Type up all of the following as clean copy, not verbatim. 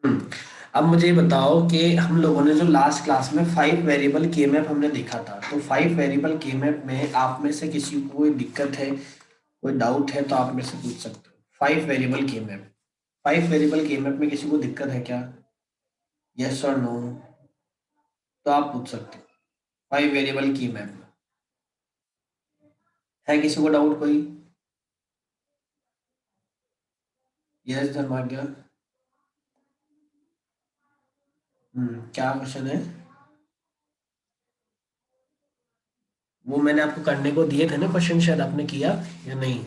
अब मुझे बताओ कि हम लोगों ने जो लास्ट क्लास में 5 वेरिएबल के मैप हमने देखा था, तो 5 वेरिएबल के मैप में आप में से किसी को कोई दिक्कत है, कोई डाउट है तो आप मेरे से पूछ सकते हो। 5 वेरिएबल के मैप, 5 वेरिएबल के मैप में किसी को दिक्कत है क्या? यस और नो? तो आप पूछ सकते हो। 5 वेरिएबल की मैप है, किसी को डाउट कोई? यस धर्माज्ञा। क्या क्वेश्चन है? वो मैंने आपको करने को दिए थे ना क्वेश्चन, शायद आपने किया या नहीं?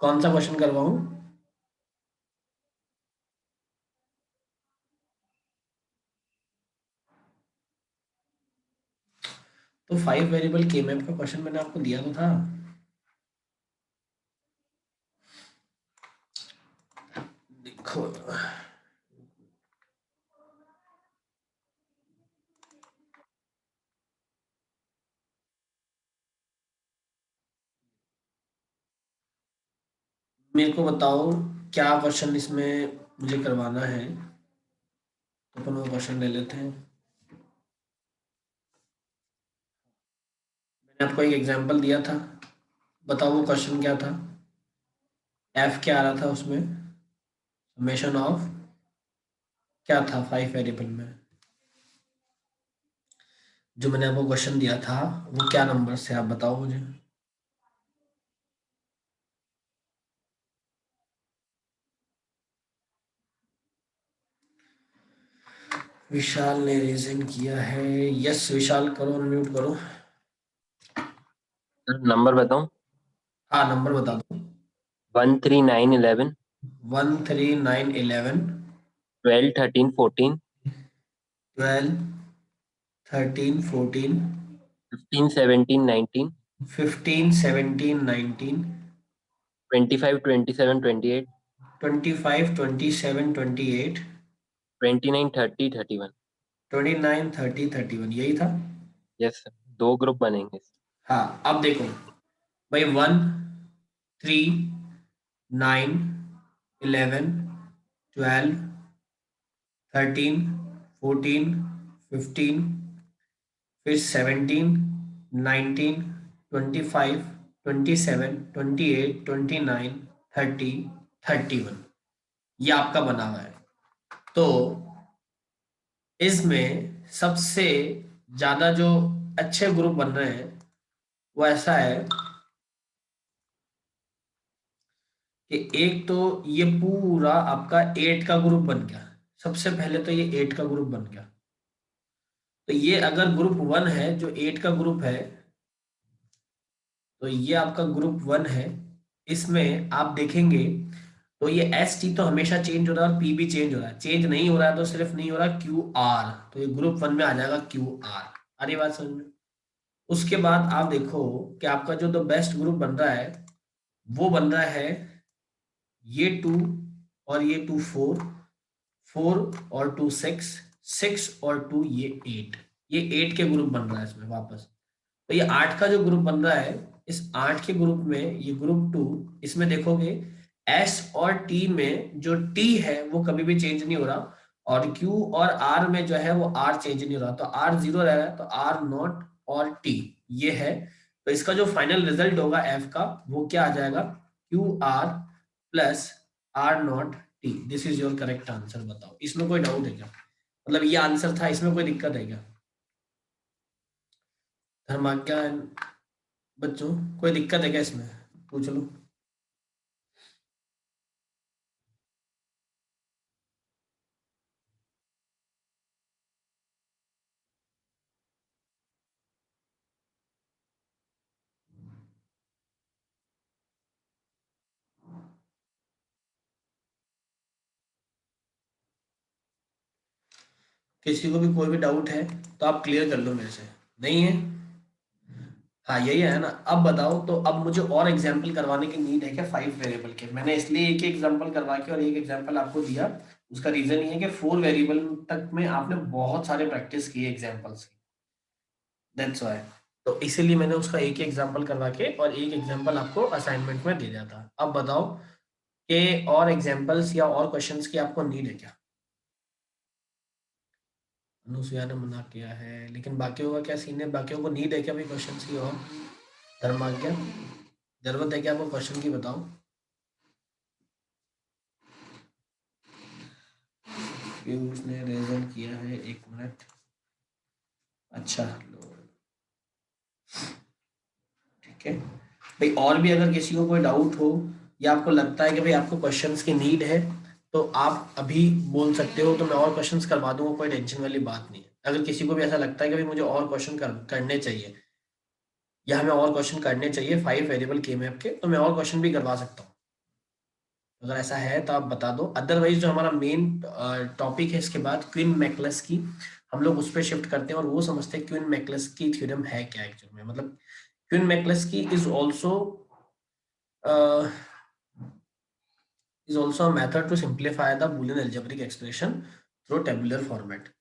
कौन सा क्वेश्चन करवाऊं? तो 5 वेरिएबल के मैप का क्वेश्चन मैंने आपको दिया तो था। देखो, मेरे को बताओ क्या क्वेश्चन इसमें मुझे करवाना है, तो अपन वो क्वेश्चन ले लेते हैं। मैंने आपको एक एग्जांपल दिया था, बताओ वो क्वेश्चन क्या था? एफ क्या आ रहा था उसमें? समेशन ऑफ क्या था 5 वेरिएबल में? जो मैंने आपको क्वेश्चन दिया था वो क्या नंबर से, आप बताओ मुझे। विशाल ने रीजन किया है। यस विशाल, करो अनम्यूट करो। नंबर बताऊं? हाँ नंबर बता दो। 13911, 13911, 12 13 14, 12 13 14, 15 17 19, 15 17 19, 25 27 28, 25 27 28, 29 30 31। 29 30 31, यही था। यस सर, दो ग्रुप बनेंगे। हाँ अब देखो भाई, 1 3 9 11 12 13 14 15, फिर 17 19 25 27 28 29 30 31, ये आपका बना हुआ है। तो इसमें सबसे ज्यादा जो अच्छे ग्रुप बन रहे हैं वो ऐसा है कि एक तो ये पूरा आपका 8 का ग्रुप बन गया। सबसे पहले तो ये 8 का ग्रुप बन गया। तो ये अगर ग्रुप 1 है, जो 8 का ग्रुप है, तो ये आपका ग्रुप 1 है। इसमें आप देखेंगे तो ये एस टी तो हमेशा चेंज हो रहा है और पी भी चेंज हो रहा है। चेंज नहीं हो रहा है तो सिर्फ नहीं हो रहा क्यू आर, तो ये ग्रुप 1 में आ जाएगा क्यू आर। आ रही बात समझ में? उसके बाद आप देखो कि आपका जो द बेस्ट ग्रुप बन रहा है वो बन रहा है ये 2 और ये 2 4, 4 और 2 6, 6 और 2 ये 8, ये 8 के ग्रुप बन रहा है इसमें वापस। तो ये 8 का जो ग्रुप बन रहा है, इस 8 के ग्रुप में ये ग्रुप 2, इसमें देखोगे एस और टी में जो टी है वो कभी भी चेंज नहीं हो रहा, और क्यू और आर में जो है वो आर चेंज नहीं हो रहा, तो आर जीरो रह रहा है, तो आर नॉट और टी ये है। तो इसका जो फाइनल रिजल्ट होगा एफ का वो क्या आ जाएगा? Q R plus R not T. This is your correct answer. बताओ इसमें कोई डाउट है क्या? मतलब ये आंसर था, इसमें कोई दिक्कत है क्या? धर्माज्ञा बच्चों, कोई दिक्कत है क्या इसमें? पूछ लो। किसी को भी कोई भी डाउट है तो आप क्लियर कर लो मेरे से। नहीं है? हाँ यही है ना। अब बताओ, तो अब मुझे और एग्जाम्पल करवाने की नीड है क्या 5 वेरिएबल के? मैंने इसलिए एक ही एग्जाम्पल करवा के और एक एग्जाम्पल आपको दिया। उसका रीजन ये है कि 4 वेरिएबल तक में आपने बहुत सारे प्रैक्टिस किए एग्जाम्पल्स की, दैट्स वाई। तो इसीलिए मैंने उसका एक ही एग्जाम्पल करवा के और एक एग्जाम्पल आपको असाइनमेंट में दे दिया था। अब बताओ के और एग्जांपल्स या और क्वेश्चंस की आपको नीड है क्या? अनुसुया ने मना किया है, लेकिन बाकियों का क्या सीन है? बाकियों को नीड है क्या भाई क्वेश्चंस की? और धर्माज्ञा, जरूरत है क्या आपको क्वेश्चन की? बताओ। पीयूष ने रेजर किया है, 1 मिनट। अच्छा लो, ठीक है भाई। और भी अगर किसी को कोई डाउट हो या आपको लगता है कि भाई आपको क्वेश्चंस की नीड है, तो आप अभी बोल सकते हो, तो मैं और क्वेश्चंस करवा दूंगा, कोई टेंशन वाली बात नहीं है। अगर किसी को भी ऐसा लगता है कि भाई मुझे और क्वेश्चन करने चाहिए या हमें और क्वेश्चन करने चाहिए 5 वेरिएबल के मैप के, तो मैं और क्वेश्चन भी करवा सकता हूँ। अगर ऐसा है तो आप बता दो। अदरवाइज जो हमारा मेन टॉपिक है इसके बाद, क्वीन मैकलस की, हम लोग उस पर शिफ्ट करते हैं और वो समझते हैं क्वीन मैकलस की थ्योरम है क्या एक्चुअल में। मतलब क्वीन मैकलस की is also a method to simplify the Boolean algebraic expression through tabular format.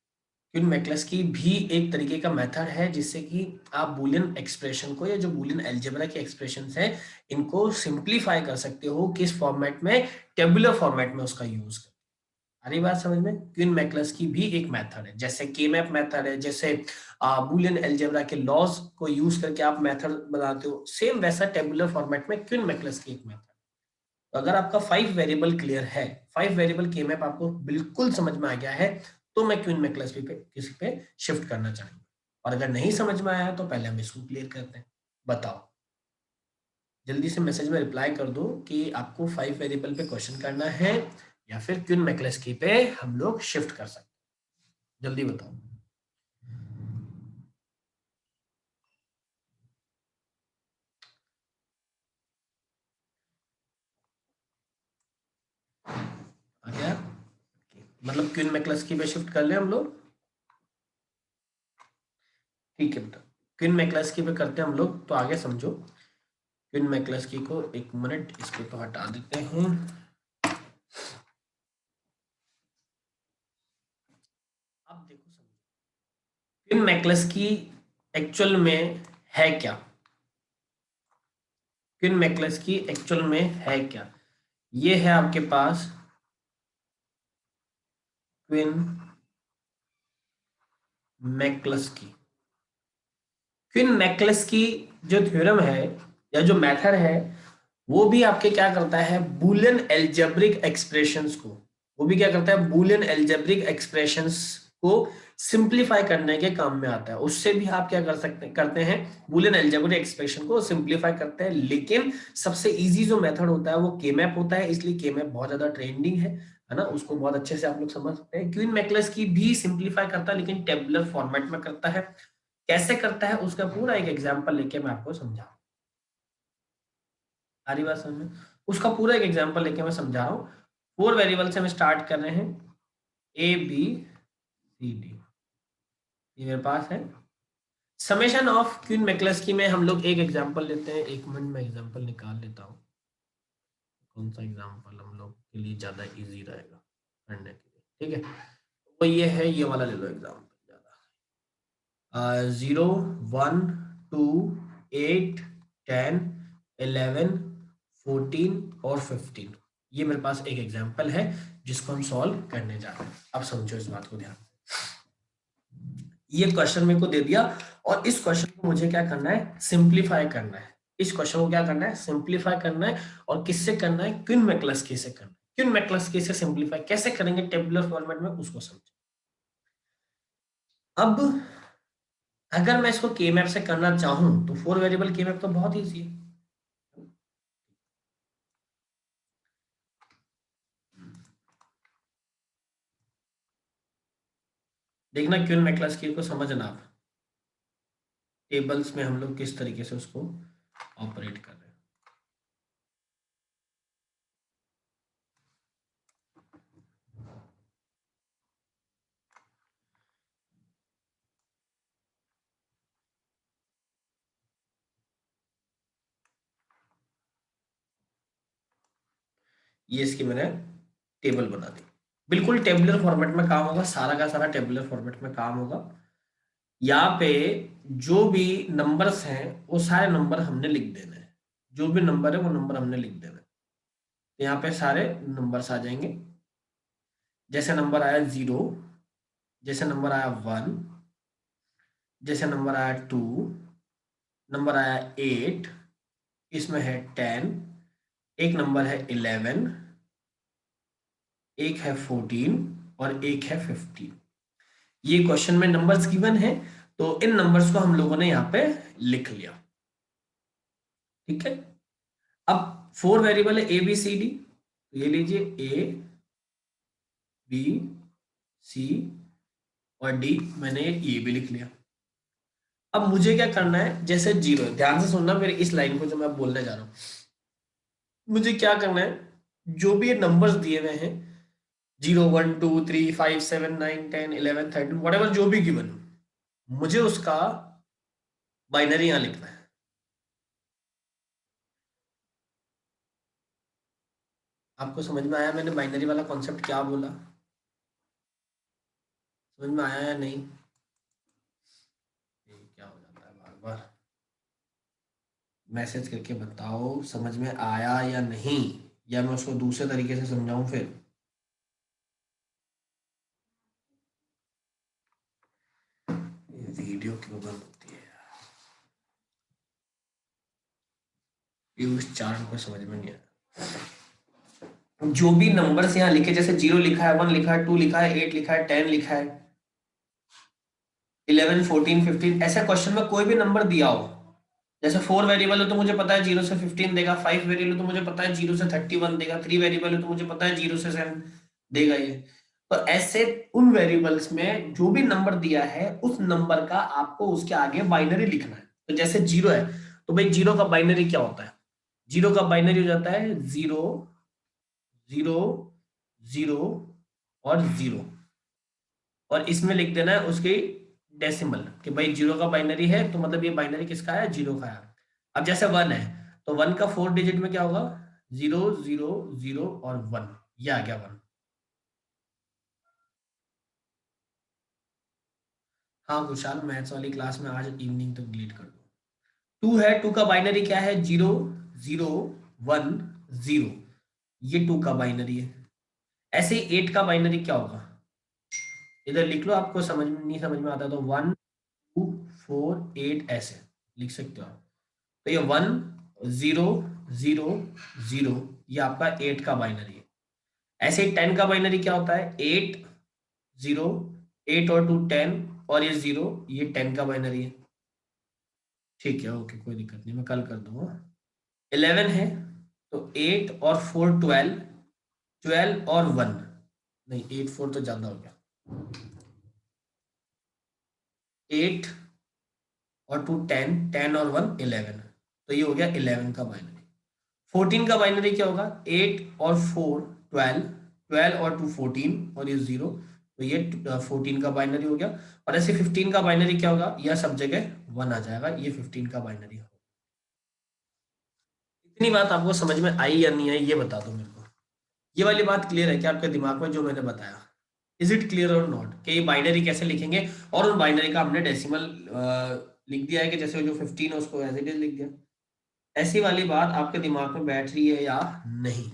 Quine McCluskey की भी एक तरीके का मेथड है जिससे कि आप बूलियन एक्सप्रेशन को, या जो बूलियन अलजेब्रा के एक्सप्रेशंस है, इनको सिंप्लीफाई कर सकते हो। किस फॉर्मेट में? टेबुलर फॉर्मेट में उसका यूज कर। आ रही बात समझ में? क्वीन मैकलस की भी एक मेथड है, जैसे के मैप मेथड है, जैसे बूलियन अलजेब्रा के लॉज को यूज करके आप मेथड बनाते हो, सेम वैसा टेबुलर फॉर्मेट में क्वीन मैकलस की एक मेथड। तो अगर आपका 5 वेरिएबल क्लियर है, 5 वेरिएबल के मैप आपको बिल्कुल समझ में आ गया है, तो मैं क्वीन मैकलस पे किसी पे शिफ्ट करना चाहूंगा। और अगर नहीं समझ में आया तो पहले हम इसको क्लियर करते हैं। बताओ, जल्दी से मैसेज में रिप्लाई कर दो कि आपको 5 वेरिएबल पे क्वेश्चन करना है या फिर क्वीन मैकलस की पे हम लोग शिफ्ट कर सकते हैं। जल्दी बताओ। आ गया? मतलब क्वीन मैकलस की पे शिफ्ट कर ले हम लोग। ठीक है बेटा, क्वीन मैकलस की पे करते हैं हम लोग, तो आगे समझो। क्वीन मैकलस की को 1 मिनट इस पे तो हटा देते हैं। अब देखो समझो, क्वीन मैकलस की एक्चुअल में है क्या? क्वीन मैकलस की एक्चुअल में है क्या? ये है आपके पास क्वीन मैकलस की। क्वीन मैकलस की जो थ्योरम है या जो मेथड है, वो भी आपके क्या करता है? बूलियन एल्जेब्रिक एक्सप्रेशंस को, वो भी क्या करता है? बूलियन एल्जेब्रिक एक्सप्रेशंस को सिंप्लीफाई करने के काम में आता है। उससे भी आप क्या कर सकते करते हैं? बूलियन एल्जेब्रिक एक्सप्रेशन को सिंप्लीफाई करते हैं। लेकिन सबसे इजी जो मेथड होता है वो के मैप होता है, इसलिए के मैप बहुत ज्यादा ट्रेंडिंग है ना, उसको बहुत अच्छे से आप लोग समझ सकते हैं। क्वीन मैकलस की भी सिंप्लीफाई करता है, लेकिन टेबुलर फॉर्मेट में करता है। कैसे करता है उसका पूरा एक एग्जांपल लेके मैं आपको समझा। सारी बात समझ में? उसका पूरा एक एग्जांपल लेके मैं समझा रहा हूँ। 4 वेरिएबल से हम स्टार्ट कर रहे हैं, ए बी सी डी, ये मेरे पास है। समेशन ऑफ क्वीन मैकलस की में हम लोग एक एग्जांपल लेते हैं। 1 मिनट में एग्जांपल निकाल लेता हूँ, कौन सा एग्जांपल हम लोग के लिए ज्यादा इजी रहेगा करने के लिए। ठीक है, तो ये है, ये वाला ले लो एग्जांपल ज्यादा। 0 1 2 8 10 11 14 और 15, ये मेरे पास एक एग्जांपल है जिसको हम सॉल्व करने जा रहे हैं। अब समझो इस बात को ध्यान से। ये क्वेश्चन मेरे को दे दिया और इस क्वेश्चन को मुझे क्या करना है? सिंप्लीफाई करना है। इस क्वेश्चन को क्या करना है? सिंप्लीफाई करना है। और किससे करना है? क्वीन मैकलस्की से करना है। क्वीन मैकलस्की से सिंप्लीफाई कैसे करेंगे टेबुलर फॉर्मेट में, उसको समझो। अब अगर मैं इसको के मैप से करना चाहूं तो 4 वेरिएबल के मैप तो बहुत ईजी है। देखना क्वीन मैकलस्की को समझना आप, टेबल्स में हम लोग किस तरीके से उसको ऑपरेट कर रहे हैं। ये इसकी मैंने टेबल बना दी। बिल्कुल टेबुलर फॉर्मेट में काम होगा, सारा का सारा टेबुलर फॉर्मेट में काम होगा। यहाँ पे जो भी नंबर्स हैं वो सारे नंबर हमने लिख देने हैं। जो भी नंबर है वो नंबर हमने लिख देना है। तो यहाँ पे सारे नंबर्स आ जाएंगे। जैसे नंबर आया 0, जैसे नंबर आया 1, जैसे नंबर आया 2, नंबर आया 8, इसमें है 10, एक नंबर है 11, एक है 14 और एक है 15। ये क्वेश्चन में नंबर्स गिवन है, तो इन नंबर्स को हम लोगों ने यहाँ पे लिख लिया। ठीक है। अब 4 वेरिएबल है ए बी सी डी, तो ये लीजिए ए बी सी और डी, मैंने ये भी लिख लिया। अब मुझे क्या करना है, जैसे 0, ध्यान से सुनना मेरे इस लाइन को जो मैं बोलने जा रहा हूँ। मुझे क्या करना है, जो भी ये नंबर्स दिए हुए हैं 0 1 2 3 5 7 9 10 11 13 व्हाटएवर जो भी गिवन, मुझे उसका बाइनरी यहाँ लिखना है। आपको समझ में आया मैंने बाइनरी वाला कॉन्सेप्ट क्या बोला? समझ में आया या नहीं? ये क्या हो जाता है बार बार, मैसेज करके बताओ समझ में आया या नहीं, या मैं उसको दूसरे तरीके से समझाऊं फिर। ये वीडियो क्यों बंद होती है यार, इस चार्ट को समझ में नहीं आया। जो भी नंबर्स यहाँ लिखे, जैसे 0 लिखा है, 1 लिखा है, 2 लिखा है, 8 लिखा है, 10 लिखा है, 11 14 15, ऐसे क्वेश्चन में कोई भी नंबर दिया हो, जैसे 4 वेरिएबल है तो मुझे पता है 0 से 15 देगा, 5 वेरिएबल तो मुझे पता है 0 से 31 देगा, 3 वेरिएबल है तो मुझे पता है 0 से 7 देगा ये। तो ऐसे उन वेरिएबल्स में जो भी नंबर दिया है उस नंबर का आपको उसके आगे बाइनरी लिखना है। तो जैसे 0 है तो भाई 0 का बाइनरी क्या होता है? 0 का बाइनरी हो जाता है 0 0 0 और 0, और इसमें लिख देना है उसकी डेसिमल कि भाई 0 का बाइनरी है तो मतलब ये बाइनरी किसका है? 0 का है। अब जैसे 1 है तो 1 का 4 डिजिट में क्या होगा? 0 0 0 और 1, ये आ गया 1। हाँ कुशाल, मैथ्स वाली क्लास में आज इवनिंग तक डिलीट कर दो। 2 है, 2 का बाइनरी क्या है? 0 0 1 0, ये 2 का बाइनरी है। ऐसे ही 8 का बाइनरी क्या होगा? इधर लिख लो, आपको समझ में नहीं समझ में आता तो 1 2 4 8 ऐसे लिख सकते हो आप। तो ये 1 0 0 0, ये आपका 8 का बाइनरी है। ऐसे ही 10 का बाइनरी क्या होता है? 8 0 8 और 2 10 और ये 0, ये 10 का बाइनरी है। ठीक है, ओके, कोई दिक्कत नहीं, मैं कल कर दूंगा। 11 है तो 8 और 4 12, 12 और 1, नहीं 8 4 तो ज्यादा हो गया, 8 और 2 10, 10 और 1 11, तो ये हो गया 11 का बाइनरी। 14 का बाइनरी क्या होगा? 8 और 4 12, 12 और 2 14 और ये 0, तो ये 14 का बाइनरी हो गया। और ऐसे 15 का बाइनरी क्या होगा? यह सब जगह 1 आ जाएगा, ये 15 का बाइनरी होगा। इतनी बात आपको समझ में आई या नहीं आई ये बता दो मेरे को। ये वाली बात क्लियर है क्या आपके दिमाग में जो मैंने बताया? इज इट क्लियर और नॉट कि ये बाइनरी कैसे लिखेंगे? और उन बाइनरी का हमने डेसिमल लिख दिया है कि जैसे जो 15 है उसको एज इट इज लिख दिया। ऐसी वाली बात आपके दिमाग में बैठ रही है या नहीं?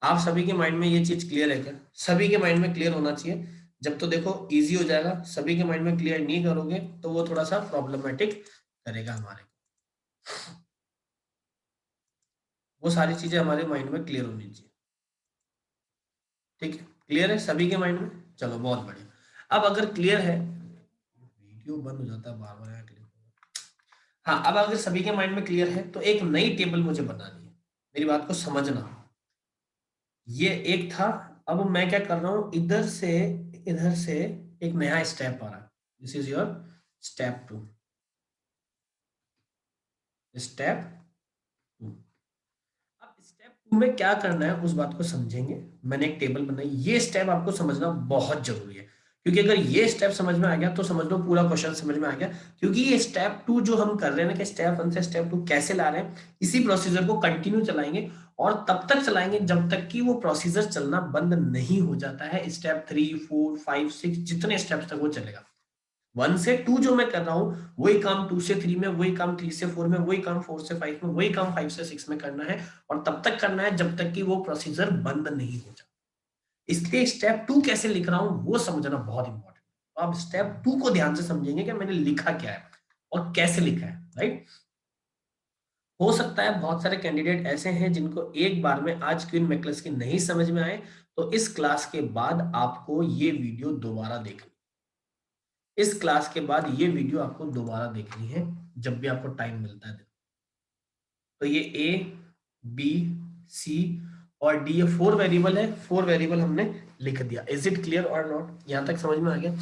आप सभी के माइंड में ये चीज क्लियर है क्या? सभी के माइंड में क्लियर होना चाहिए। जब तो देखो इजी हो जाएगा, सभी के माइंड में क्लियर नहीं करोगे तो वो थोड़ा सा प्रॉब्लमेटिक करेगा हमारे को। वो सारी चीजें हमारे माइंड में क्लियर होनी चाहिए। ठीक है, क्लियर है सभी के माइंड में? चलो बहुत बढ़िया। अब अगर क्लियर है, वीडियो बंद हो जाता है बार बार। हाँ, अब अगर सभी के माइंड में क्लियर है तो एक नई टेबल मुझे बनानी है, मेरी बात को समझना। ये एक था, अब मैं क्या कर रहा हूं, इधर से एक नया स्टेप आ रहा है। This is your step 2, step 2। अब स्टेप 2 में क्या करना है उस बात को समझेंगे। मैंने एक टेबल बनाई, ये स्टेप आपको समझना बहुत जरूरी है, क्योंकि अगर ये स्टेप समझ में आ गया तो समझ लो पूरा क्वेश्चन समझ में आ गया। क्योंकि ये स्टेप 2 जो हम कर रहे हैं ना, कि स्टेप 1 से स्टेप 2 कैसे ला रहे हैं, इसी प्रोसीजर को कंटिन्यू चलाएंगे और तब तक चलाएंगे जब तक कि वो प्रोसीजर चलना बंद नहीं हो जाता है। स्टेप 3 4 5 6 जितने स्टेप्स तक वो चलेगा। 1 से 2 जो मैं कर रहा हूँ वही काम 2 से 3 में, वही काम 3 से 4 में, वही काम 4 से 5 में, वही काम 5 से 6 में करना है, और तब तक करना है जब तक कि वो प्रोसीजर बंद नहीं हो जाता। इसलिए स्टेप 2 कैसे लिख रहा हूं वो समझना बहुत इंपॉर्टेंट है। तो आप स्टेप 2 को ध्यान से समझेंगे कि मैंने लिखा क्या है और कैसे लिखा है, राइट। हो सकता है बहुत सारे कैंडिडेट ऐसे हैं जिनको एक बार में आज क्वीन मैकक्लस्की नहीं समझ में आए, तो इस क्लास के बाद आपको ये वीडियो दोबारा देखनी, इस क्लास के बाद ये वीडियो आपको दोबारा देखनी है जब भी आपको टाइम मिलता है। तो ये ए, बी, सी और डी, ये 4 वेरिएबल है, 4 वेरिएबल हमने लिख दिया। इज इट क्लियर और नॉट? यहां तक समझ में आ गया?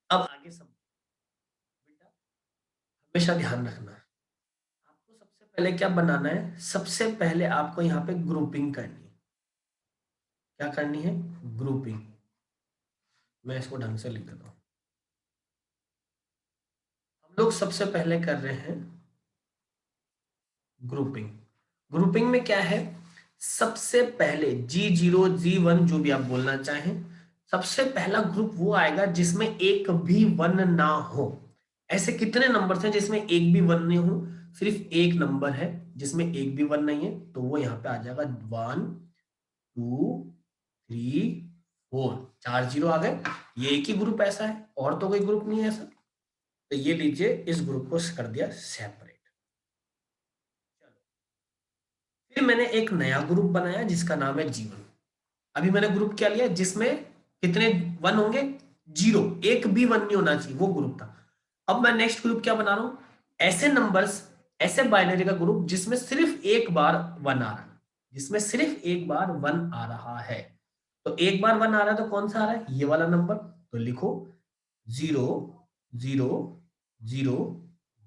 अब आगे सब बेटा हमेशा ध्यान रखना, आपको सबसे पहले क्या बनाना है, सबसे पहले आपको यहाँ पे ग्रुपिंग करनी है। क्या करनी है? ग्रुपिंग। मैं इसको ढंग से लिख देता हूँ। हम लोग सबसे पहले कर रहे हैं ग्रुपिंग। ग्रुपिंग में क्या है, सबसे पहले G0 G1 जो भी आप बोलना चाहें, सबसे पहला ग्रुप वो आएगा जिसमें एक भी वन ना हो। ऐसे कितने नंबर हैं जिसमें एक भी वन नहीं हो? सिर्फ एक नंबर है जिसमें एक भी वन नहीं है, तो वो यहाँ पे आ जाएगा 1 2 3 4, 4 जीरो आ गए। ये एक ही ग्रुप ऐसा है, और तो कोई ग्रुप नहीं है ऐसा। तो ये लीजिए, इस ग्रुप को कर दिया सेपरेट। फिर मैंने एक नया ग्रुप बनाया जिसका नाम है जीवन। अभी मैंने ग्रुप क्या लिया जिसमें कितने वन होंगे? 0, एक भी वन नहीं होना चाहिए, वो ग्रुप था। अब मैं नेक्स्ट ग्रुप क्या बना रहा हूं, ऐसे नंबर्स, ऐसे बाइनरी का ग्रुप जिसमें सिर्फ एक बार वन आ रहा है, जिसमें सिर्फ एक बार वन आ रहा है। तो एक बार वन आ रहा है तो कौन सा आ रहा है? ये वाला नंबर। तो लिखो 0 0 0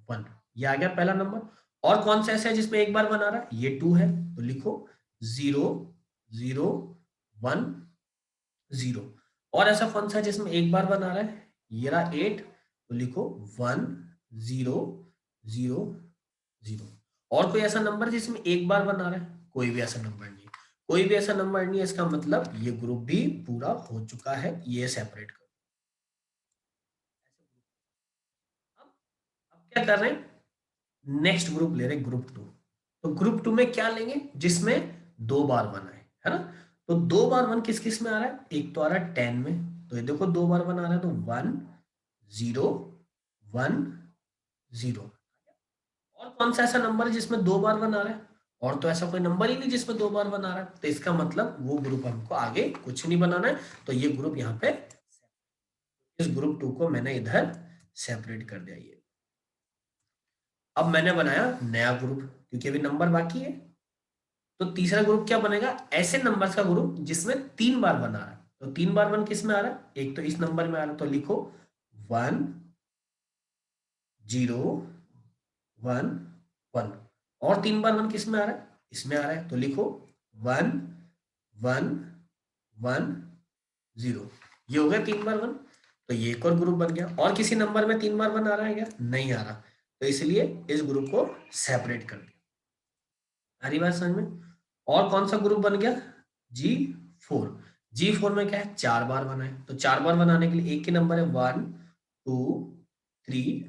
1, ये आ गया पहला नंबर। और कौन सा ऐसा है जिसमें एक बार वन आ रहा है? ये 2 है, तो लिखो 0 0 1 0। और ऐसा कौन सा है जिसमें एक बार वन आ रहा है? ये रहा 8, तो लिखो 1 0 0 0। और कोई ऐसा नंबर जिसमें एक बार वन आ रहा है? कोई भी ऐसा नंबर नहीं, कोई भी ऐसा नंबर नहीं है। इसका मतलब ये ग्रुप भी पूरा हो चुका है, ये सेपरेट करो। अब क्या कर रहे हैं, नेक्स्ट ग्रुप ले रहे हैं, ग्रुप 2। तो ग्रुप 2 में क्या लेंगे, जिसमें 2 बार वन आए, है ना। तो 2 बार वन किस किस में आ रहा है? एक तो आ रहा है 10 में, तो ये देखो 2 बार वन आ रहा है, तो 1 0 1 0। और कौन सा ऐसा नंबर है जिसमें 2 बार वन आ रहा है? और तो ऐसा कोई नंबर ही नहीं जिसमें 2 बार वन आ रहा है, तो इसका मतलब वो ग्रुप हमको आगे कुछ नहीं बनाना है। तो ये ग्रुप यहाँ पे, इस ग्रुप 2 को मैंने इधर सेपरेट कर दिया। ये अब मैंने बनाया नया ग्रुप, क्योंकि अभी नंबर बाकी है। तो तीसरा ग्रुप क्या बनेगा, ऐसे नंबर्स का ग्रुप जिसमें 3 बार वन आ रहा है। तो 3 बार वन किस में आ रहा है? एक तो इस नंबर में आ रहा है, तो लिखो 1 0 1 1। और 3 बार वन किस में आ रहा है? इसमें आ रहा है, तो लिखो 1 1 1 0। ये हो गया 3 बार वन। तो ये एक और ग्रुप बन गया। और किसी नंबर में 3 बार वन आ रहा है क्या? नहीं आ रहा, तो इसलिए इस ग्रुप को सेपरेट कर दिया। हरी बात समझ में? और कौन सा ग्रुप बन गया? G4। G4 में क्या है? 4 बार बना है, तो 4 बार बनाने के लिए एक ही नंबर है, 1 2 3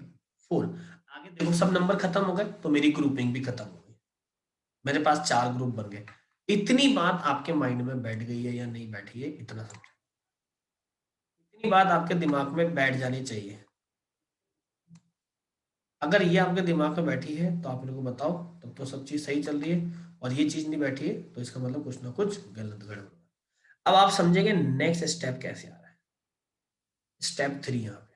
4। आगे देखो सब नंबर खत्म हो गए, तो मेरी ग्रुपिंग भी खत्म हो गई, मेरे पास 4 ग्रुप बन गए। इतनी बात आपके माइंड में बैठ गई है या नहीं बैठी है, इतना समझो। इतनी बात आपके दिमाग में बैठ जानी चाहिए। अगर ये आपके दिमाग में बैठी है तो आप लोगों को बताओ, तब तो सब चीज सही चल रही है। और ये चीज नहीं बैठी है तो इसका मतलब कुछ ना कुछ गलत गड़बड़। अब आप समझेंगे नेक्स्ट स्टेप कैसे आ रहा है। स्टेप 3 यहाँ पे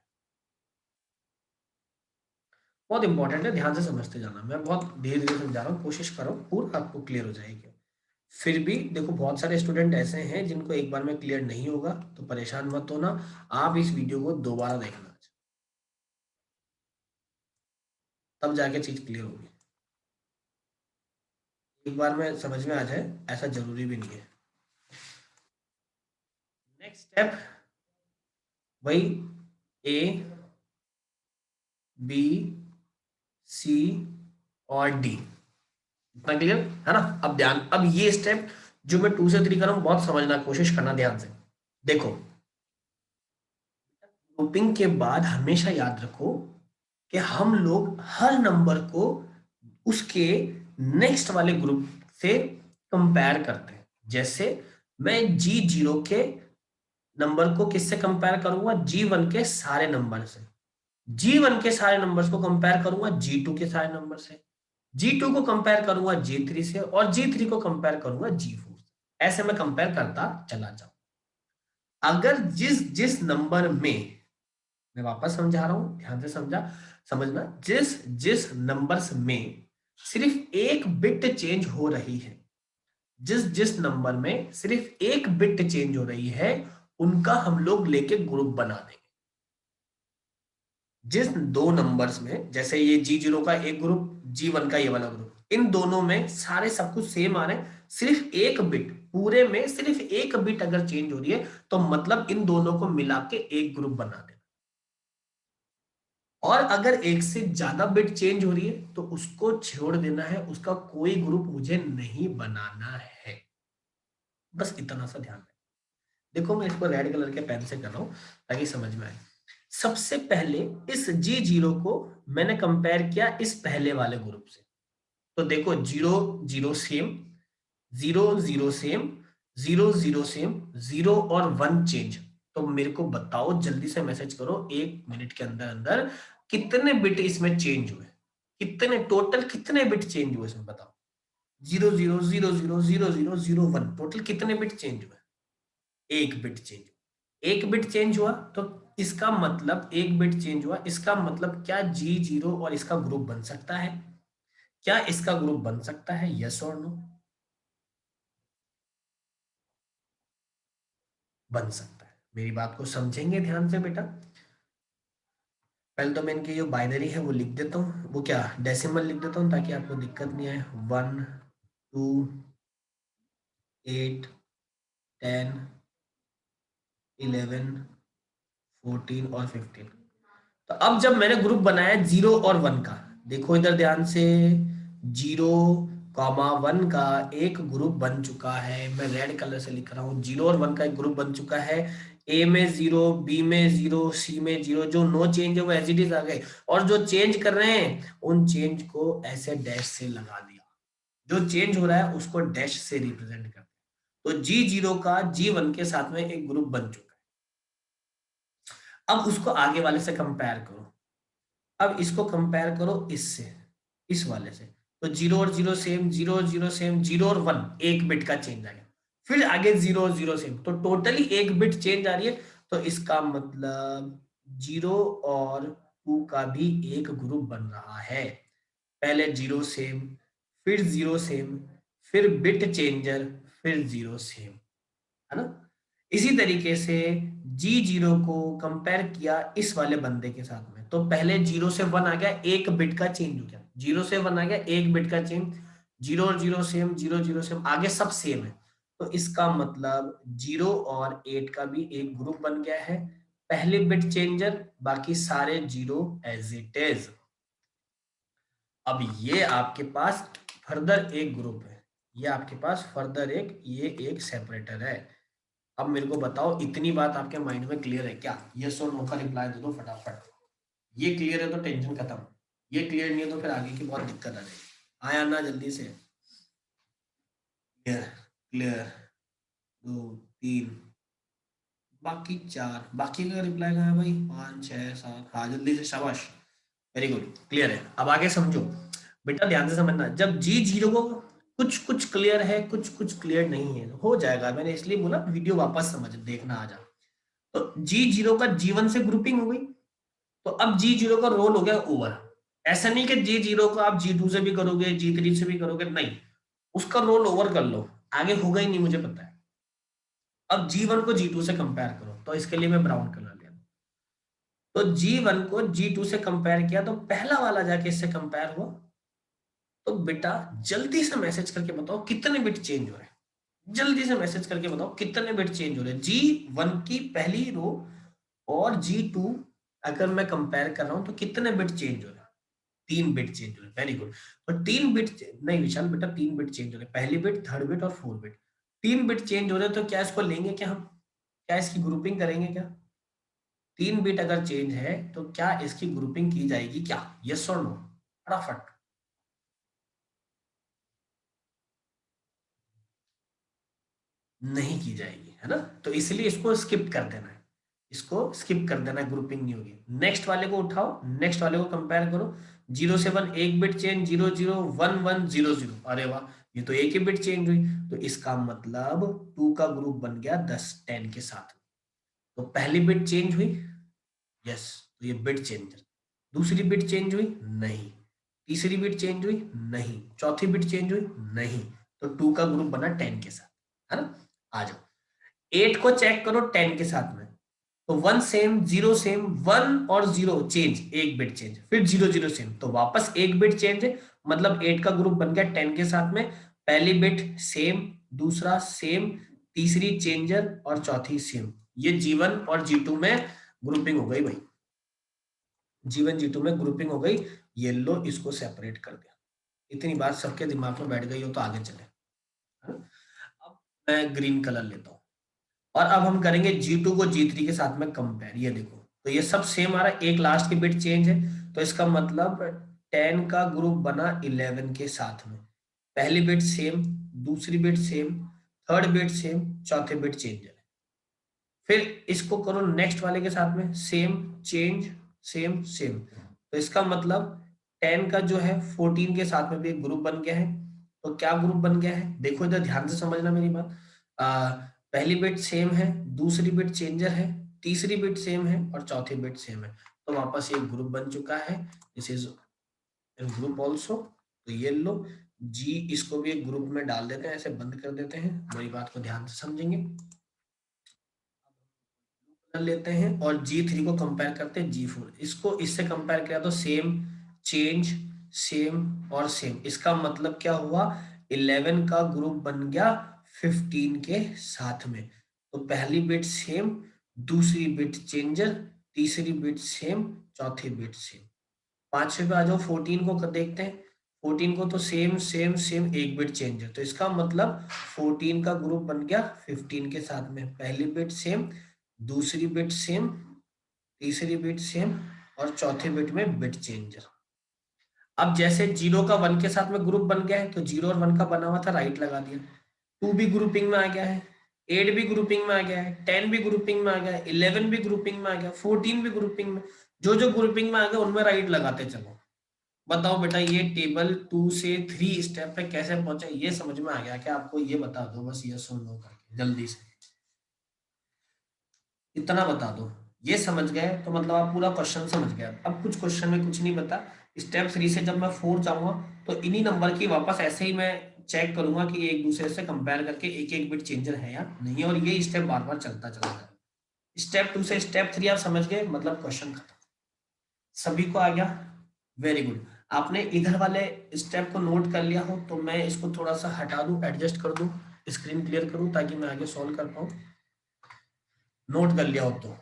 बहुत इंपॉर्टेंट है, ध्यान से समझते जाना। मैं बहुत धीरे धीरे समझा रहा हूँ, कोशिश करो पूरा आपको क्लियर हो जाएगी। फिर भी देखो बहुत सारे स्टूडेंट ऐसे हैं जिनको एक बार में क्लियर नहीं होगा, तो परेशान मत होना, आप इस वीडियो को दोबारा देखना, तब जाके चीज क्लियर होगी। एक बार में समझ में आ जाए ऐसा जरूरी भी नहीं है। नेक्स्ट स्टेप वही ए बी सी और डी, इतना क्लियर है ना। अब ध्यान, अब ये स्टेप जो मैं 2 से 3 कर रहा हूं, बहुत समझना कोशिश करना ध्यान से। देखो ग्रुपिंग के बाद हमेशा याद रखो कि हम लोग हर नंबर को उसके नेक्स्ट वाले ग्रुप से कंपेयर करते हैं। जैसे मैं G0 के नंबर को किससे कंपेयर करूंगा? G1 के सारे नंबर से। G1 के सारे नंबर्स को कंपेयर करूंगा G2 के सारे नंबर से। G2 को कंपेयर करूंगा G3 से, और G3 को कंपेयर करूंगा G4 से। ऐसे मैं कंपेयर करता चला जाऊं। अगर जिस जिस नंबर में, मैं वापस समझा रहा हूं, ध्यान से समझना, जिस जिस नंबर्स में सिर्फ एक बिट चेंज हो रही है, जिस जिस नंबर में सिर्फ एक बिट चेंज हो रही है, उनका हम लोग लेके ग्रुप बना देंगे। जिस दो नंबर्स में, जैसे ये G0 का एक ग्रुप, G1 का ये वाला ग्रुप, इन दोनों में सारे सब कुछ सेम आ रहे हैं, सिर्फ एक बिट, पूरे में सिर्फ एक बिट अगर चेंज हो रही है, तो मतलब इन दोनों को मिला के एक ग्रुप बना देना। और अगर एक से ज्यादा बिट चेंज हो रही है तो उसको छोड़ देना है, उसका कोई ग्रुप मुझे नहीं बनाना है। बस इतना सा ध्यान रखें। देखो मैं इसको रेड कलर के पेन से कर रहा हूं ताकि समझ में आए। सबसे पहले इस G0 को मैंने कंपेयर किया इस पहले वाले ग्रुप से। तो देखो 0 0 सेम, 0 0 सेम, 0 0 सेम, 0 और 1 चेंज। तो मेरे को बताओ, जल्दी से मैसेज करो, 1 मिनट के अंदर अंदर कितने बिट इसमें चेंज हुए? कितने टोटल, कितने बिट चेंज हुए इसमें बताओ? 0 0 0 0 0 0 0 1, टोटल कितने बिट चेंज हुए? एक बिट चेंज। एक बिट चेंज हुआ तो इसका मतलब, एक बिट चेंज हुआ इसका मतलब क्या G0 और इसका ग्रुप बन सकता है? क्या इसका ग्रुप बन सकता है? यस और नो? बन सकता है। मेरी बात को समझेंगे ध्यान से बेटा? पहले तो मैं इनकी जो बाइनरी है वो लिख देता हूँ, वो क्या डेसिमल लिख देता हूँ ताकि आपको दिक्कत नहीं आए। 1 2 8 10 11 14 और 15। तो अब जब मैंने ग्रुप बनाया 0 और 1 का, देखो इधर ध्यान से, 0 1 का एक ग्रुप बन चुका है। मैं रेड कलर से लिख रहा हूँ, 0 और 1 का एक ग्रुप बन चुका है। ए में 0, बी में 0, सी में 0। जो नो चेंज है वो एज इट इज आ गए, और जो चेंज कर रहे हैं उन चेंज को ऐसे डैश से लगा दिया। जो चेंज हो रहा है उसको डैश से रिप्रेजेंट करते हैं। तो G0 का G1 के साथ में एक ग्रुप बन चुका है। अब उसको आगे वाले से कंपेयर करो। अब इसको कंपेयर करो इससे, इस वाले से। तो 0 और 0 सेम, 0 और 0 सेम, 0 और 1 एक बिट का चेंज आ गया। फिर आगे 0 और 0 सेम, तो टोटली एक बिट चेंज आ रही है। तो इसका मतलब 0 और 2 का भी एक ग्रुप बन रहा है। पहले 0 सेम, फिर 0 सेम, फिर बिट चेंजर, फिर 0 सेम, है ना? इसी तरीके से G0 को कंपेयर किया इस वाले बंदे के साथ में, तो पहले 0 से 1 आ गया, एक बिट का चेंज हो गया। 0 से 1 आ गया, एक बिट का चेंज। 0 और 0 सेम, 0 0 सेम, आगे सब सेम है। तो इसका मतलब 0 और 8 का भी एक ग्रुप बन गया है। पहले बिट चेंजर, बाकी सारे 0 एज इट इज। अब ये आपके पास फर्दर एक ग्रुप है, ये आपके पास फर्दर एक, ये एक सेपरेटर है। अब मेरे को बताओ, इतनी बात आपके माइंड में क्लियर है क्या? यस और नो का रिप्लाई दे दो फटाफट। ये क्लियर है तो टेंशन खत्म, ये क्लियर नहीं है तो फिर आगे की बहुत दिक्कत आ जाएगी। आया ना जल्दी से? क्लियर, क्लियर, 2 3, बाकी 4, बाकी का रिप्लाई कहाँ है भाई? 5 6 7, हाँ जल्दी से, शाबाश, वेरी गुड, क्लियर है। अब आगे समझो बेटा, ध्यान से समझना। जब G0 को कुछ कुछ क्लियर है, कुछ कुछ क्लियर नहीं है, हो जाएगा, मैंने इसलिए बोला वीडियो वापस समझ देखना आ जा। तो G0 का G1 से ग्रुपिंग हो गई, तो अब G0 का रोल हो गया ओवर। ऐसा नहीं कि G0 को आप G2 से भी करोगे, G3 से भी करोगे, नहीं, उसका रोल ओवर कर लो, आगे होगा ही नहीं, मुझे पता है। अब G1 को G2 से कंपेयर करो, तो इसके लिए मैं ब्राउन कलर लिया। तो G1 को G2 से कंपेयर किया, तो पहला वाला जाके इससे कंपेयर हुआ। तो बेटा जल्दी से मैसेज करके बताओ कितने बिट चेंज हो रहे हैं? जल्दी से मैसेज करके बताओ कितने बिट चेंज हो रहे हैं G1 की पहली रो और G2 अगर मैं कंपेयर कर रहा हूं तो कितने बिट चेंज हो रहे हैं? 3 बिट चेंज हो रहे हैं। Very good. तो 3 बिट नहीं विशाल बेटा, 3 बिट चेंज हो रहे हैं, पहली बिट, थर्ड बिट और फोर्थ बिट। 3 बिट चेंज हो रहे हैं, तो क्या इसको लेंगे क्या हम? क्या इसकी ग्रुपिंग करेंगे क्या? 3 बिट अगर चेंज है तो क्या इसकी ग्रुपिंग की जाएगी क्या? यस और नो, फटाफट। नहीं की जाएगी, है ना? तो इसलिए इसको स्किप कर देना है, इसको स्किप कर देना है, ग्रुपिंग नहीं होगी। नेक्स्ट वाले को उठाओ, नेक्स्ट वाले को कंपेयर करो। 0 से 1 एक बिट चेंज, 0 0 1 1 0 0, अरे वाह, ये तो एक ही बिट चेंज हुई। तो इसका मतलब 2 का ग्रुप बन गया 10 10 के साथ। तो पहली बिट चेंज हुई, यस, तो ये बिट चेंजर। दूसरी बिट चेंज हुई, नहीं। तीसरी बिट चेंज हुई, नहीं। चौथी बिट चेंज हुई, नहीं। तो 2 का ग्रुप बना 10 के साथ, है ना? आ जाओ, 8 को चेक करो 10 के साथ में। तो 1 सेम, 0 सेम, 1 और 0 चेंज, एक बिट चेंज, फिर 0 0 सेम, तो वापस एक बिट चेंज है। मतलब 8 का ग्रुप बन गया 10 के साथ में। पहली बिट सेम, दूसरा सेम, तीसरी चेंजर और चौथी सेम। ये जीवन और जी2 में ग्रुपिंग हो गई भाई, जीवन जी2 में ग्रुपिंग हो गई। ये लो, इसको सेपरेट कर दिया। इतनी बात सबके दिमाग में बैठ गई हो तो आगे चले, है ना? अब मैं ग्रीन कलर लेता हूँ, और अब हम करेंगे G2 को G3 के साथ में कंपेयर। ये देखो, तो ये सब सेम आ रहा है, एक लास्ट की बिट चेंज है। तो इसका मतलब 10 का ग्रुप बना 11 के साथ में। पहली बिट सेम, दूसरी bit same, third bit same, चौथे बिट चेंज है। फिर इसको करो नेक्स्ट वाले के साथ में, सेम चेंज, सेम सेम। तो इसका मतलब 10 का जो है 14 के साथ में भी एक ग्रुप बन गया है। तो क्या ग्रुप बन गया है, देखो इधर ध्यान से समझना मेरी बात। पहली बिट सेम है, दूसरी बिट चेंजर है, तीसरी बिट सेम है और चौथी बिट सेम है। तो वापस एक ग्रुप बन चुका है, दिस इज ग्रुप ऑल्सो। तो ये लो जी, इसको भी एक ग्रुप में डाल देते हैं, ऐसे बंद कर देते हैं, मेरी बात को ध्यान से समझेंगे। लेते हैं और G3 को कंपेयर करते हैं G4, इसको इससे कंपेयर किया तो सेम, चेंज, सेम और सेम। इसका मतलब क्या हुआ, 11 का ग्रुप बन गया 15 के साथ में। तो पहली बिट सेम, दूसरी बिट चेंजर, तीसरी बिट सेम, चौथी बिट सेम। पांचवे पे आ जाओ, 14 को देखते हैं। 14 को तो सेम सेम सेम, एक बिट चेंज है। तो इसका मतलब 14 का ग्रुप बन गया 15 के साथ में। पहली बिट सेम, दूसरी बिट सेम, तीसरी बिट सेम और चौथे बिट में बिट चेंजर। अब जैसे 0 का 1 के साथ में ग्रुप बन गया है, तो 0 और 1 का बना हुआ था, राइट लगा दिया। 2 भी ग्रुपिंग में आ गया है, 8 भी ग्रुपिंग में आ गया है, 10 भी ग्रुपिंग में आ गया है, 11 भी ग्रुपिंग में आ गया, 14 भी ग्रुपिंग में। जो जो ग्रुपिंग में आ गया उनमें राइट लगाते चलो। बताओ बेटा, ये टेबल 2 से 3 स्टेप पे कैसे पहुंचे, ये समझ में आ गया क्या आपको? ये बता दो बस, यस और नो करके जल्दी से, इतना बता दो। ये समझ गए तो मतलब आप पूरा क्वेश्चन समझ गए। अब कुछ क्वेश्चन में कुछ नहीं बता। स्टेप 3 से जब मैं 4 जाऊंगा तो इन्हीं नंबर की वापस ऐसे ही मैं चेक करूंगा कि एक दूसरे से कंपेयर करके एक एक बिट चेंजर है या नहीं, और ये स्टेप बार बार चलता चलता है। स्टेप 2 से स्टेप 3 आप समझ गए, मतलब क्वेश्चन खत्म। सभी को आ गया? Very good. आपने इधर वाले स्टेप को नोट कर लिया हो तो मैं इसको थोड़ा सा हटा दूं, एडजस्ट कर दूं, स्क्रीन क्लियर करूं ताकि मैं आगे सॉल्व कर पाऊं। नोट कर लिया हो तो,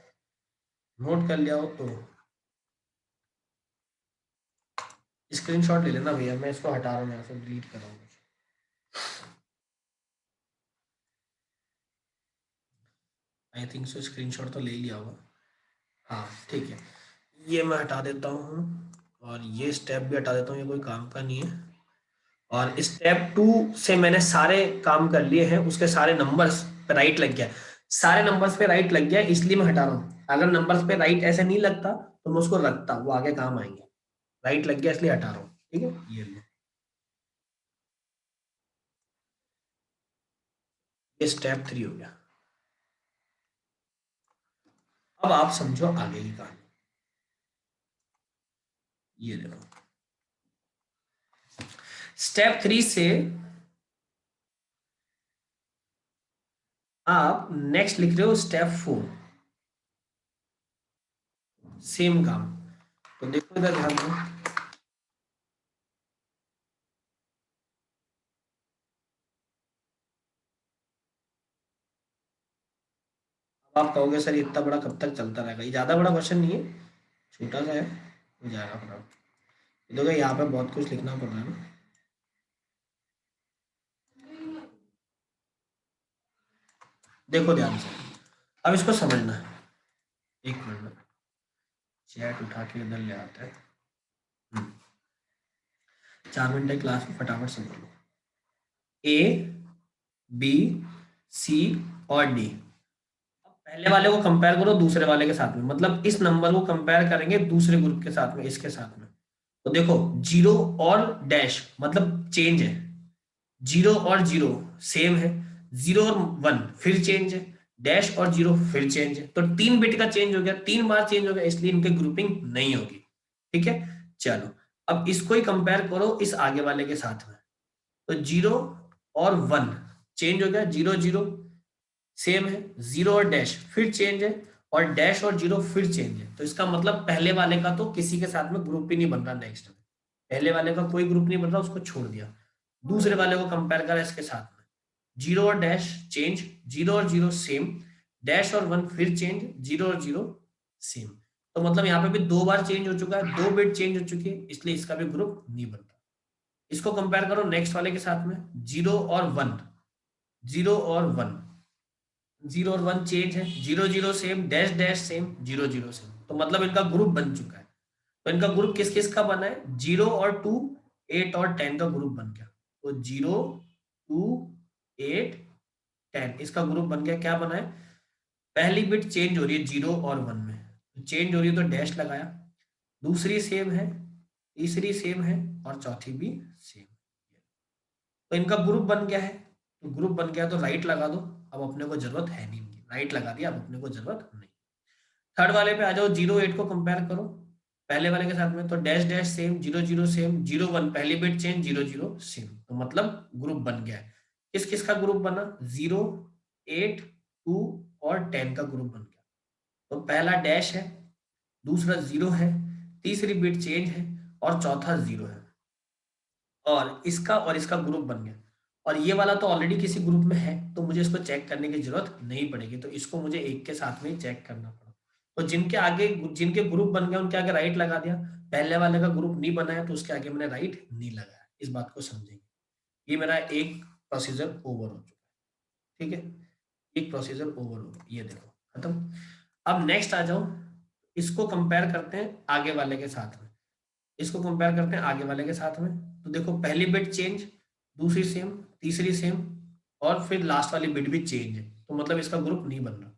नोट कर लिया हो तो स्क्रीनशॉट ले लेना भैया, मैं इसको हटा रहा हूँ यहाँ से, डिलीट कर रहा हूँ। आई थिंक सो स्क्रीनशॉट तो ले लिया होगा। हाँ ठीक है, ये मैं हटा देता हूँ और ये स्टेप भी हटा देता हूँ, ये कोई काम का नहीं है। और स्टेप 2 से मैंने सारे काम कर लिए हैं, उसके सारे नंबर्स पे राइट लग गया, सारे नंबर्स पे राइट लग गया, इसलिए मैं हटा रहा हूँ। अगर नंबर्स पे राइट ऐसे नहीं लगता तो मैं उसको रखता, वो आगे काम आएंगे। राइट लग गया इसलिए हटा रहा हूँ, ठीक है? ये स्टेप 3 हो गया। अब आप समझो आगे की कहानी। ये देखो, स्टेप 3 से आप नेक्स्ट लिख रहे हो स्टेप 4, सेम काम। तो देखो इधर ध्यान दो, अब आप कहोगे सर इतना बड़ा कब तक चलता रहेगा? ये ज्यादा बड़ा क्वेश्चन नहीं है, छोटा सा है, हो जाएगा फटाफट। देखो यहाँ पे बहुत कुछ लिखना पड़ रहा है ना। देखो ध्यान से, अब इसको समझना है, एक मिनट में। चैट उठा के इधर ले आता है। 4 मिनट है क्लास में, फटाफट से बोलो। ए, बी, सी और डी। पहले वाले को कंपेयर करो दूसरे वाले के साथ में, मतलब इस नंबर को कंपेयर करेंगे दूसरे ग्रुप के साथ में, इसके साथ में। तो देखो 0 और डैश मतलब चेंज है, 0 और 0 सेम है, 0 और 1 फिर चेंज है, डैश और 0 फिर चेंज है। तो 3 बिट का चेंज हो गया, 3 बार चेंज हो गया, इसलिए इनकी ग्रुपिंग नहीं होगी। ठीक है, चलो अब इसको ही कंपेयर करो इस आगे वाले के साथ में। तो 0 और 1 चेंज हो गया, 0 0 सेम है, 0 और डैश फिर चेंज है, और डैश और 0 फिर चेंज है। तो इसका मतलब पहले वाले का तो किसी के साथ में ग्रुप ही नहीं बन रहा नेक्स्ट में, पहले वाले का कोई ग्रुप नहीं बन रहा, उसको छोड़ दिया। दूसरे वाले को कंपेयर करा इसके साथ में, 0 और डैश चेंज, 0 और 0 सेम, डैश और 1 फिर चेंज, 0 और 0 सेम। तो मतलब यहाँ पे भी 2 बार चेंज हो चुका है, 2 बिट चेंज हो चुकी है, इसलिए इसका भी ग्रुप नहीं बनता। इसको कंपेयर करो नेक्स्ट वाले के साथ में, 0 और 1, 0 और 1, 0 और 1 चेंज है, 0 0 same, dash dash same, 0 0 same. तो मतलब इनका ग्रुप बन चुका है। तो इनका ग्रुप किस किस का बना है, 0 और 2, 8 और 10 का ग्रुप बन गया। तो 0 2 8 10 इसका ग्रुप बन गया। क्या बना है, पहली बिट चेंज हो रही है 0 और 1 में, चेंज हो रही है तो डैश लगाया, दूसरी सेम है, तीसरी सेम है, और चौथी भी सेम। तो इनका ग्रुप बन गया है। तो ग्रुप बन गया तो राइट लगा दो, अब अपने को जरूरत है नहीं इनकी, राइट लगा दिया, अब अपने को जरूरत नहीं। थर्ड वाले पे आ जाओ, 0 8 को कंपेयर करो पहले वाले के साथ में। तो डैश डैश सेम, 0 0 सेम, 0 1 पहली बिट चेंज, 0 0 सेम। तो मतलब ग्रुप बन गया है। किस किस का ग्रुप बना, 0 8 2 और 10 का ग्रुप बन गया। तो पहला डैश है, दूसरा 0 है, तीसरी बिट चेंज है, और चौथा 0 है, और इसका ग्रुप बन गया। और ये वाला तो ऑलरेडी किसी ग्रुप में है, तो मुझे इसको चेक करने की जरूरत नहीं पड़ेगी, तो इसको मुझे एक के साथ में ही चेक करना पड़ा। तो जिनके ग्रुप बन गया उनके आगे राइट लगा दिया, पहले वाले का ग्रुप नहीं बनाया तो उसके आगे मैंने राइट नहीं लगाया। इस बात को समझेंगे। ये मेरा एक प्रोसीजर ओवर हो चुका है। ठीक है, एक प्रोसीजर ओवर हो गया, ये देखो खत्म। अब नेक्स्ट आ जाओ, इसको कंपेयर करते हैं आगे वाले के साथ में। इसको कंपेयर करते हैं आगे वाले के साथ में। तो देखो पहली बिट चेंज, दूसरी सेम, तीसरी सेम, और फिर लास्ट वाली बिट भी चेंज है, तो मतलब इसका ग्रुप नहीं बन रहा।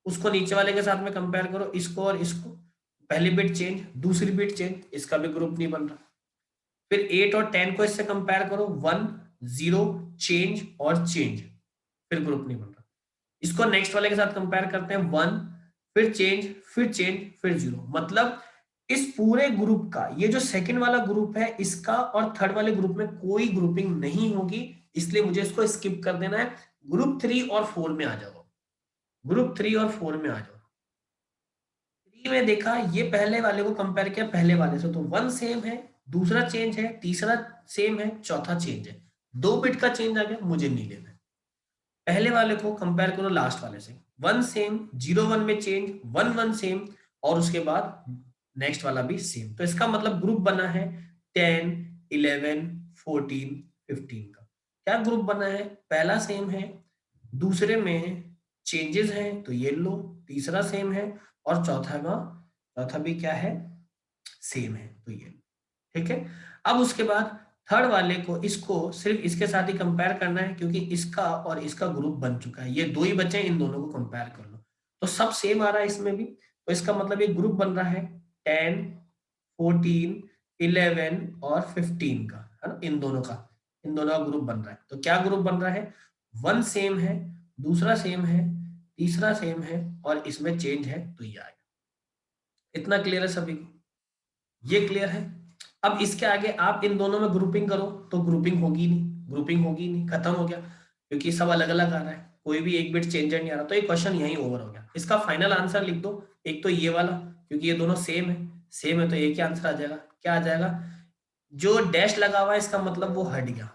उसको नीचे वाले के साथ में कंपेयर करो, इसको और इसको, पहली बिट चेंज, दूसरी बिट चेंज, इसका भी ग्रुप नहीं बन रहा। फिर 8 और 10 को इससे कंपेयर करो, 1 0 चेंज और चेंज, फिर ग्रुप नहीं बन रहा। इसको नेक्स्ट वाले के साथ कंपेयर करते हैं, 1 फिर चेंज, फिर चेंज, फिर 0। मतलब इस पूरे ग्रुप का, ये जो सेकंड वाला ग्रुप है इसका और थर्ड वाले ग्रुप में कोई ग्रुपिंग नहीं होगी, इसलिए मुझे इसको स्किप कर देना है। ग्रुप 3 और 4 में आ जाओ, ग्रुप 3 और 4 में आ जाओ। 3 में देखा, ये पहले वाले को कंपेयर किया पहले वाले से, तो 1 सेम है, दूसरा चेंज है, तीसरा सेम है, चौथा चेंज है। 2 बिट का चेंज आ गया, मुझे नहीं लेना है। पहले वाले को कंपेयर करो लास्ट वाले से, 1 सेम, 0 1 में चेंज, 1 1 सेम, और उसके बाद नेक्स्ट वाला भी सेम। तो इसका मतलब ग्रुप बना है 10 11 14 15 का। क्या ग्रुप बना है, पहला सेम है, दूसरे में चेंजेस हैं तो ये लो, तीसरा सेम है, और चौथा भी क्या है, सेम है, तो ये। ठीक है, अब उसके बाद थर्ड वाले को, इसको सिर्फ इसके साथ ही कंपेयर करना है, क्योंकि इसका और इसका ग्रुप बन चुका है, ये दो ही बचे हैं, इन दोनों को कंपेयर कर लो। तो सब सेम आ रहा है इसमें भी, तो इसका मतलब ये ग्रुप बन रहा है 10 14 11 और 15 का, है ना, इन दोनों का ग्रुप बन रहा है। तो क्या ग्रुप बन रहा है, 1 सेम है, दूसरा सेम है, तीसरा सेम है, और इसमें चेंज है, तो ये आएगा। इतना क्लियर है सभी को, ये क्लियर है। अब इसके आगे आप इन दोनों में ग्रुपिंग करो तो ग्रुपिंग होगी नहीं, खत्म हो गया, क्योंकि सब अलग अलग आ रहा है, कोई भी एक बिट चेंजर नहीं आ रहा। तो ये क्वेश्चन यही ओवर हो गया। इसका फाइनल आंसर लिख दो, एक तो ये वाला, क्योंकि ये दोनों सेम है तो एक ही आंसर आ जाएगा। क्या आ जाएगा, जो डैश लगा हुआ है इसका मतलब वो हट गया,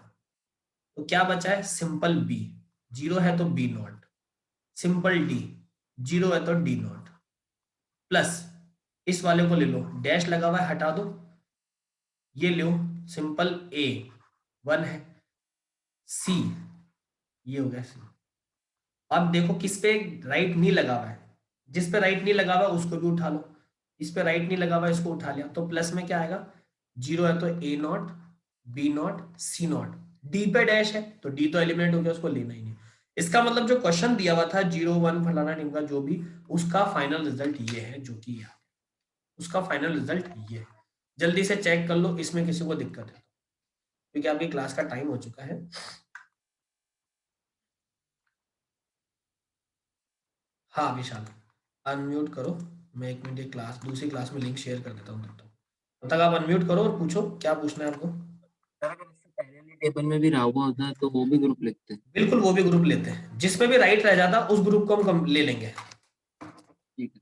तो क्या बचा है, सिंपल बी, 0 है तो बी नॉट, सिंपल डी, 0 है तो डी नॉट, प्लस इस वाले को ले लो, डैश लगा हुआ है हटा दो, ये लो, सिंपल ए 1 है, सी, ये हो गया सी। अब देखो किस पे राइट नहीं लगा हुआ है, जिस पे राइट नहीं लगा हुआ उसको भी उठा लो। इस पे राइट नहीं लगा हुआ, इसको उठा लिया तो प्लस में क्या आएगा, 0 है तो A not, B not, C not, D पे डैश है तो डी तो एलिमिनेट हो गया, उसको लेना ही नहीं। इसका मतलब जो क्वेश्चन दिया हुआ था 0 1 फलाना ढिमका जो भी, उसका फाइनल रिजल्ट ये है जो कि यहाँ, उसका फाइनल रिजल्ट ये है। जल्दी से चेक कर लो इसमें किसी को दिक्कत है क्योंकि आपकी क्लास का टाइम हो चुका है। हाँ विशाल, अनम्यूट करो, मैं 1 मिनट एक क्लास, दूसरी क्लास में लिंक शेयर कर देता हूँ तब तक आप अनम्यूट करो और पूछो क्या पूछना है आपको। सर अगर इससे पहले वाली टेबल में भी राहुआ होता है तो वो भी ग्रुप लिखते हैं। बिल्कुल वो भी ग्रुप लेते हैं, जिसमें भी राइट रह जाता उस ग्रुप को हम ले लेंगे। ठीक है।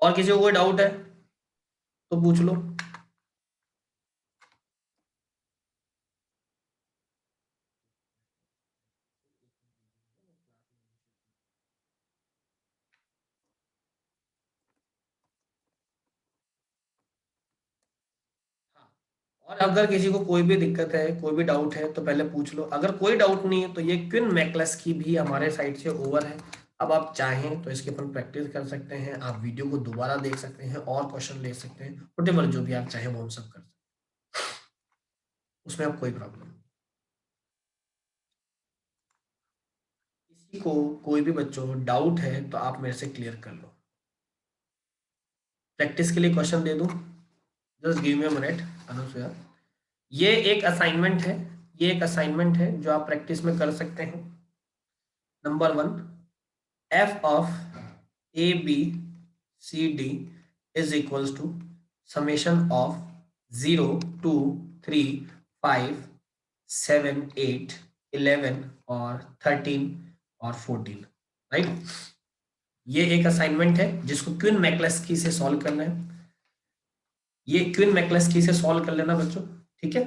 और किसी को कोई डाउट है तो पूछ लो। और अगर किसी को कोई भी दिक्कत है, कोई भी डाउट है तो पहले पूछ लो। अगर कोई डाउट नहीं है तो ये क्विन मैकलस की भी हमारे साइड से ओवर है। अब आप चाहें तो इसके अपन प्रैक्टिस कर सकते हैं, आप वीडियो को दोबारा देख सकते हैं और क्वेश्चन ले सकते हैं, वटेवर जो भी आप चाहें वो हम सब कर सकते हैं, उसमें आप कोई प्रॉब्लम नहीं। किसी को कोई भी बच्चों डाउट है तो आप मेरे से क्लियर कर लो। प्रैक्टिस के लिए क्वेश्चन दे दूं, just give me a minute Anusuya. ये एक असाइनमेंट है, ये एक असाइनमेंट है जो आप प्रैक्टिस में कर सकते हैं। Number 1, f of a b c d is equals to summation of 0 2 3 5 7 8 11 और 13 और 14, राइट। ये एक असाइनमेंट है जिसको क्विन मैकलेस्की से सॉल्व करना है। ये क्विन मैकलेस्की से सॉल्व कर लेना बच्चों, ठीक है।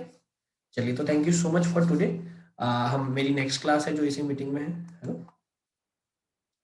चलिए तो thank you so much for today. हम, मेरी नेक्स्ट क्लास है जो इसी मीटिंग में है ना।